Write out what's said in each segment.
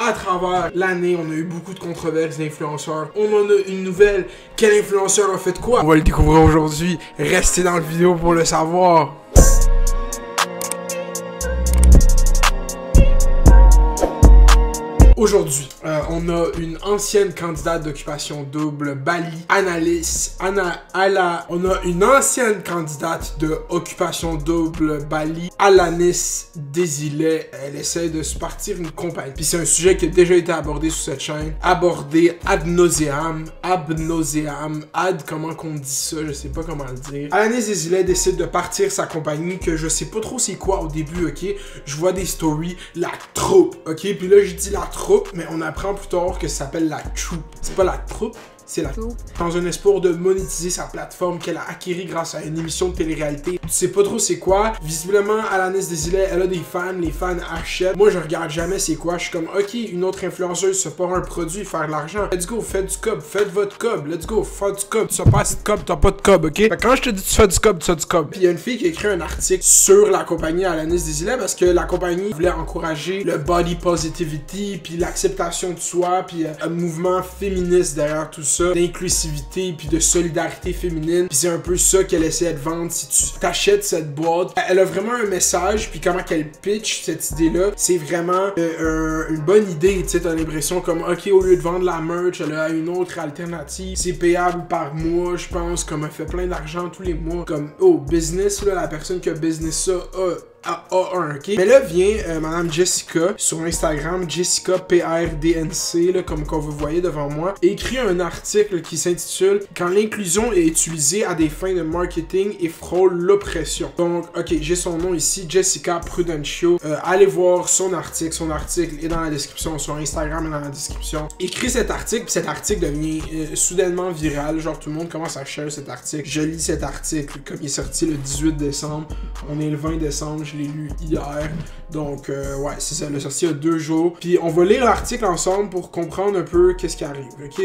à travers l'année, on a eu beaucoup de controverses d'influenceurs. On en a une nouvelle. Quel influenceur a fait quoi? On va le découvrir aujourd'hui. Restez dans la vidéo pour le savoir. Aujourd'hui, on a une ancienne candidate d'occupation double, Bali, Annalise, on a une ancienne candidate d'occupation double, Bali, Alanis Desilets. Elle essaie de se partir une compagnie. Puis c'est un sujet qui a déjà été abordé sur cette chaîne, abordé ad nauseam, comment qu'on dit ça, je sais pas comment le dire. Alanis Desilets décide de partir sa compagnie que je sais pas trop c'est quoi au début, ok? Je vois des stories, la troupe, ok? Puis là je dis la troupe, mais on apprend plus tard que ça s'appelle la troupe. C'est pas la troupe, c'est la troupe. Dans un espoir de monétiser sa plateforme qu'elle a acquérie grâce à une émission de télé-réalité. Tu sais pas trop c'est quoi. Visiblement, Alanis Desilets, elle a des fans, les fans achètent. Moi, je regarde jamais c'est quoi. Je suis comme, ok, une autre influenceuse se part un produit, faire de l'argent. Let's go, faites du cob, faites votre cob. Let's go, faites du cob. Tu fais pas assez de cob, t'as pas de cob, ok? Fait que quand je te dis tu fais du cob, tu fais du cob. Puis il y a une fille qui a écrit un article sur la compagnie Alanis Desilets parce que la compagnie voulait encourager le body positivity, puis l'acceptation de soi, puis un mouvement féministe derrière tout ça, d'inclusivité, puis de solidarité féminine. Puis c'est un peu ça qu'elle essaie de vendre si tu t'achètes cette boîte. Elle a vraiment un message, puis comment qu'elle pitch cette idée-là, c'est vraiment une bonne idée, tu sais, t'as l'impression comme, ok, au lieu de vendre la merch, elle a une autre alternative, c'est payable par mois, je pense, comme elle fait plein d'argent tous les mois, comme, oh, business, là, la personne qui a business ça, A1, ok? Mais là vient Madame Jessica sur Instagram, Jessica PRDNC, là, comme vous voyez devant moi, écrit un article qui s'intitule « Quand l'inclusion est utilisée à des fins de marketing et frôle l'oppression ». Donc, ok, j'ai son nom ici, Jessica Prudencio. Allez voir son article est dans la description, sur Instagram est dans la description. Écrit cet article, puis cet article devient soudainement viral, genre tout le monde commence à share cet article. Je lis cet article, comme il est sorti le 18 décembre, on est le 20 décembre, je l'ai lu hier, donc ouais, c'est ça, il est sorti il y a 2 jours. Puis on va lire l'article ensemble pour comprendre un peu qu'est-ce qui arrive, ok?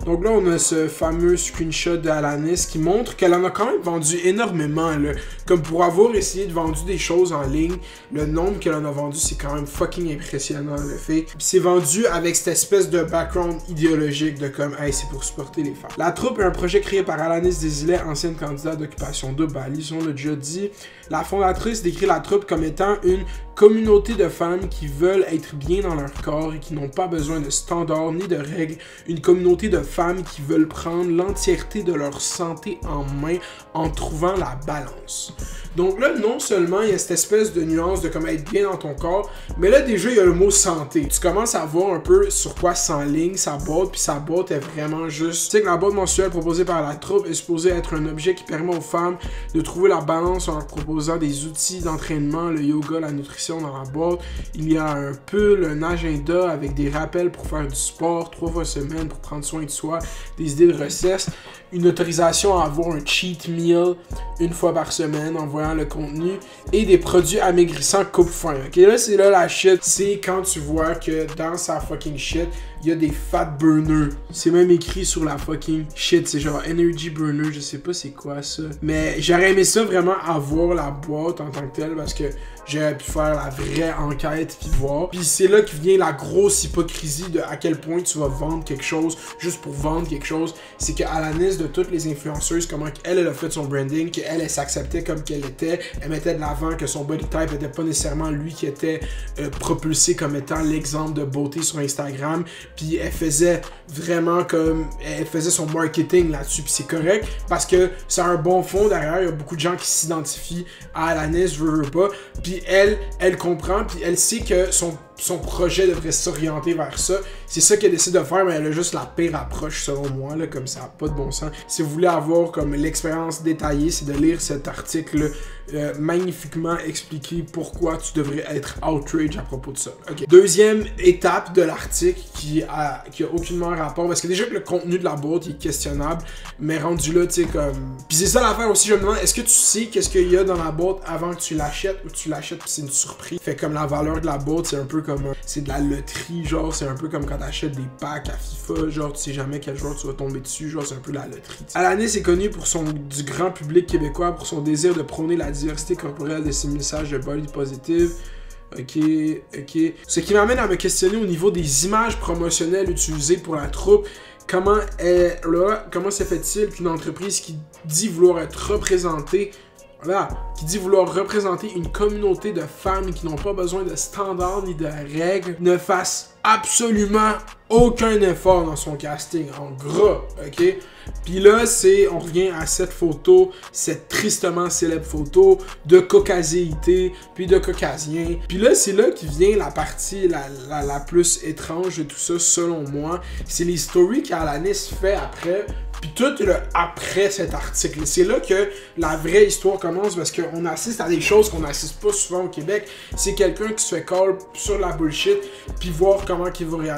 Donc là, on a ce fameux screenshot d'Alanis qui montre qu'elle en a quand même vendu énormément, là. Comme pour avoir essayé de vendre des choses en ligne, le nombre qu'elle en a vendu, c'est quand même fucking impressionnant, le fait. Puis c'est vendu avec cette espèce de background idéologique de comme, hey, c'est pour supporter les femmes. La troupe est un projet créé par Alanis Desilets, ancienne candidate d'occupation double, Bali, on l'a déjà dit. La fondatrice décrit la troupe comme étant une communauté de femmes qui veulent être bien dans leur corps et qui n'ont pas besoin de standards ni de règles. Une communauté de femmes qui veulent prendre l'entièreté de leur santé en main en trouvant la balance. Donc là, non seulement il y a cette espèce de nuance de comment être bien dans ton corps, mais là déjà il y a le mot santé. Tu commences à voir un peu sur quoi s'enligne sa boîte, puis sa boîte est vraiment juste... Tu sais que la boîte mensuelle proposée par la troupe est supposée être un objet qui permet aux femmes de trouver la balance en leur proposant des outils d'entraînement, le yoga, la nutrition dans la boîte. Il y a un pull, un agenda avec des rappels pour faire du sport 3 fois semaine pour prendre soin de soi, des idées de recettes, une autorisation à avoir un cheat meal 1 fois par semaine en voyant le contenu et des produits amaigrissants coupe-faim. Ok, là c'est là la shit, c'est quand tu vois que dans sa fucking shit, il y a des fat burners. C'est même écrit sur la fucking shit, c'est genre energy burner, je sais pas c'est quoi ça. Mais j'aurais aimé ça vraiment avoir la boîte en tant que telle parce que j'aurais pu faire la vraie enquête puis voir. Puis c'est là que vient la grosse hypocrisie de à quel point tu vas vendre quelque chose juste pour vendre quelque chose. C'est que Alanis, de toutes les influenceuses, comment elle a fait son branding, qu'elle s'acceptait comme qu'elle était, elle mettait de l'avant que son body type était pas nécessairement lui qui était propulsé comme étant l'exemple de beauté sur Instagram. Puis elle faisait vraiment comme... Elle faisait son marketing là-dessus. Puis c'est correct parce que c'est un bon fond derrière. Il y a beaucoup de gens qui s'identifient à Alanis, veut pas. Puis elle comprend. Puis elle sait que son projet devrait s'orienter vers ça. C'est ça qu'elle décide de faire, mais elle a juste la pire approche selon moi, là, comme ça n'a pas de bon sens. Si vous voulez avoir comme l'expérience détaillée, c'est de lire cet article magnifiquement expliqué pourquoi tu devrais être outrage à propos de ça. Okay. Deuxième étape de l'article qui a aucunement rapport, parce que déjà que le contenu de la boîte est questionnable, mais rendu là, tu sais, comme... Puis c'est ça l'affaire aussi, je me demande, est-ce que tu sais qu'est-ce qu'il y a dans la boîte avant que tu l'achètes ou tu l'achètes puis c'est une surprise? Fait comme la valeur de la boîte, c'est un peu comme... C'est de la loterie, genre, c'est un peu comme quand t'achètes des packs à FIFA, genre, tu sais jamais quel joueur tu vas tomber dessus, genre, c'est un peu la loterie. Alanis est connue pour du grand public québécois, pour son désir de prôner la diversité corporelle de ses messages de body positive. Ok. Ce qui m'amène à me questionner au niveau des images promotionnelles utilisées pour la troupe. Comment se fait-il qu'une entreprise qui dit vouloir être représentée, qui dit vouloir représenter une communauté de femmes qui n'ont pas besoin de standards ni de règles, ne fasse absolument aucun effort dans son casting, en gras, ok? Puis là, on revient à cette photo, cette tristement célèbre photo de caucasiéité, puis de caucasien. Puis là, c'est là qui vient la partie la plus étrange de tout ça, selon moi. C'est les stories qu'Alanis fait après, puis tout le après cet article. C'est là que la vraie histoire commence, parce qu'on assiste à des choses qu'on n'assiste pas souvent au Québec. C'est quelqu'un qui se fait call sur la bullshit, puis voir comment il va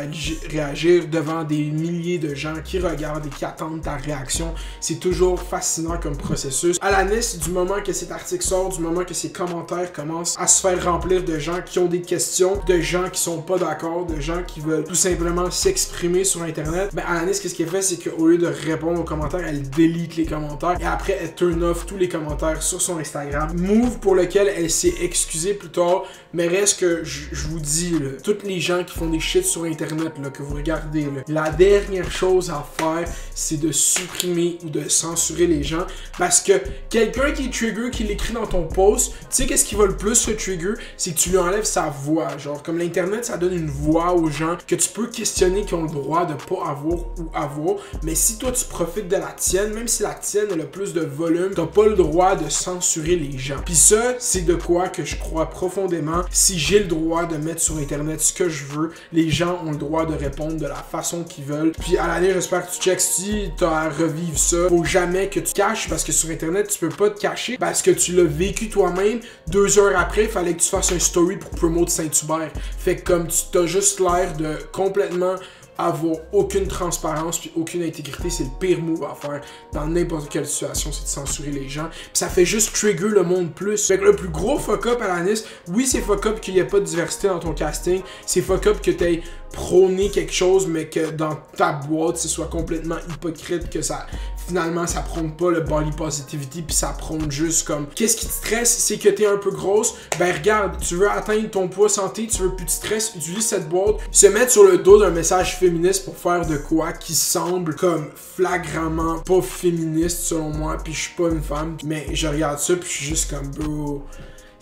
réagir devant des milliers de gens qui regardent et qui attendent ta réaction. C'est toujours fascinant comme processus. Alanis, du moment que cet article sort, du moment que ses commentaires commencent à se faire remplir de gens qui ont des questions, de gens qui sont pas d'accord, de gens qui veulent tout simplement s'exprimer sur Internet, ben Alanis, qu'est-ce qu'elle fait, c'est qu'au lieu de répondre aux commentaires, elle delete les commentaires et après elle turn off tous les commentaires sur son Instagram. Move pour lequel elle s'est excusée plus tard, mais reste que je vous dis, là, toutes les gens qui font des shit sur Internet, là, que vous regardez, là, la dernière chose à faire, c'est de supprimer ou de censurer les gens, parce que quelqu'un qui est trigger, qui l'écrit dans ton post, tu sais qu'est-ce qui va le plus se trigger, c'est que tu lui enlèves sa voix. Genre, comme l'Internet, ça donne une voix aux gens que tu peux questionner, qui ont le droit de pas avoir ou avoir, mais si toi tu profites de la tienne, même si la tienne a le plus de volume, t'as pas le droit de censurer les gens. Puis ça, c'est de quoi que je crois profondément. Si j'ai le droit de mettre sur Internet ce que je veux, les gens ont le droit de répondre de la façon qu'ils veulent. Puis à l'année, j'espère que tu checks si t'as à revivre ça. Faut jamais que tu caches, parce que sur Internet, tu peux pas te cacher, parce que tu l'as vécu toi-même. 2 heures après, il fallait que tu fasses un story pour promote Saint-Hubert. Fait que comme tu t'as juste l'air de complètement avoir aucune transparence puis aucune intégrité, c'est le pire move à faire dans n'importe quelle situation, c'est de censurer les gens. Puis ça fait juste trigger le monde plus. Fait que le plus gros fuck-up à Alanis, oui, c'est fuck-up qu'il n'y ait pas de diversité dans ton casting, c'est fuck-up que t'aies prôné quelque chose, mais que dans ta boîte, ce soit complètement hypocrite, que ça, finalement, ça prône pas le body positivity, puis ça prône juste comme, qu'est-ce qui te stresse, c'est que t'es un peu grosse, ben regarde, tu veux atteindre ton poids santé, tu veux plus de stress, utilise cette boîte, se mettre sur le dos d'un message féministe pour faire de quoi qui semble comme flagramment pas féministe selon moi, puis je suis pas une femme, mais je regarde ça, puis je suis juste comme, bro,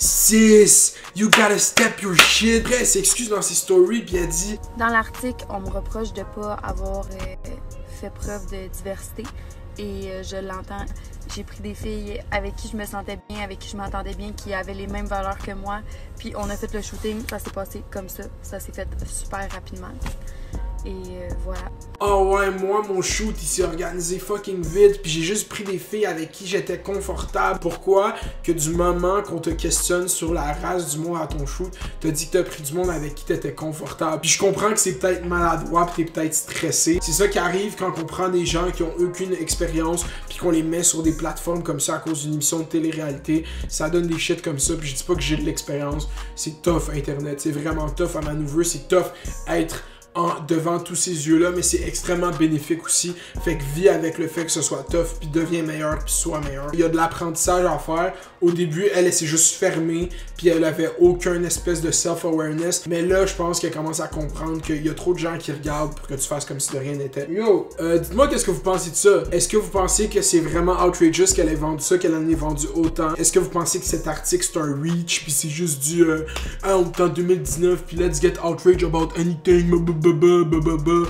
sis, you gotta step your shit. Après, elle s'excuse dans ses stories, puis elle dit... Dans l'article, on me reproche de pas avoir fait preuve de diversité. Et je l'entends, j'ai pris des filles avec qui je me sentais bien, avec qui je m'entendais bien, qui avaient les mêmes valeurs que moi. Puis on a fait le shooting, ça s'est passé comme ça. Ça s'est fait super rapidement. Et voilà. Oh ouais, moi, mon shoot, il s'est organisé fucking vite, puis j'ai juste pris des filles avec qui j'étais confortable. Pourquoi? Que du moment qu'on te questionne sur la race du monde à ton shoot, t'as dit que t'as pris du monde avec qui t'étais confortable. Puis je comprends que c'est peut-être maladroit, pis t'es peut-être stressé. C'est ça qui arrive quand on prend des gens qui ont aucune expérience, puis qu'on les met sur des plateformes comme ça à cause d'une émission de télé-réalité. Ça donne des shit comme ça, puis je dis pas que j'ai de l'expérience. C'est tough, Internet. C'est vraiment tough à manœuvrer, c'est tough à être devant tous ces yeux-là, mais c'est extrêmement bénéfique aussi. Fait que vis avec le fait que ce soit tough, puis deviens meilleur, puis sois meilleur. Il y a de l'apprentissage à faire. Au début, elle s'est juste fermée, puis elle avait aucun espèce de self-awareness. Mais là, je pense qu'elle commence à comprendre qu'il y a trop de gens qui regardent pour que tu fasses comme si de rien n'était. Yo, dites-moi qu'est-ce que vous pensez de ça? Est-ce que vous pensez que c'est vraiment outrageous qu'elle ait vendu ça, qu'elle en ait vendu autant? Est-ce que vous pensez que cet article c'est un reach, puis c'est juste du on est en 2019, puis let's get outraged about anything,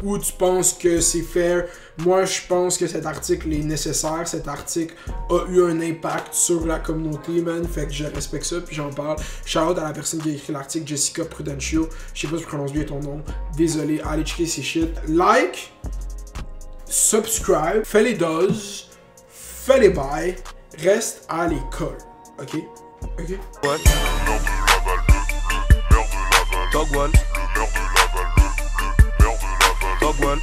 ou tu penses que c'est fair? Moi, je pense que cet article est nécessaire. Cet article a eu un impact sur la communauté, man. Fait que je respecte ça, puis j'en parle. Shout out à la personne qui a écrit l'article, Jessica Prudencio. Je sais pas si je prononce bien ton nom. Désolé, allez checker ces shit. Like, subscribe, fais les doses, fais les bails, reste à l'école. Ok? Ok? Ouais. Dog one. Dog one.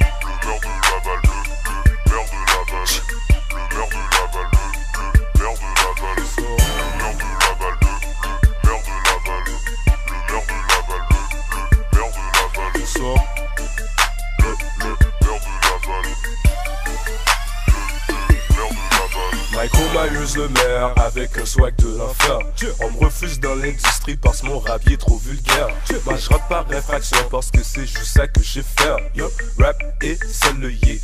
Like Mailleuse le maire avec un swag de l'enfer. On me refuse dans l'industrie parce que mon rap est trop vulgaire. Moi je rappe par réfraction parce que c'est juste ça que j'ai fait. Yo, rap et seul le yé.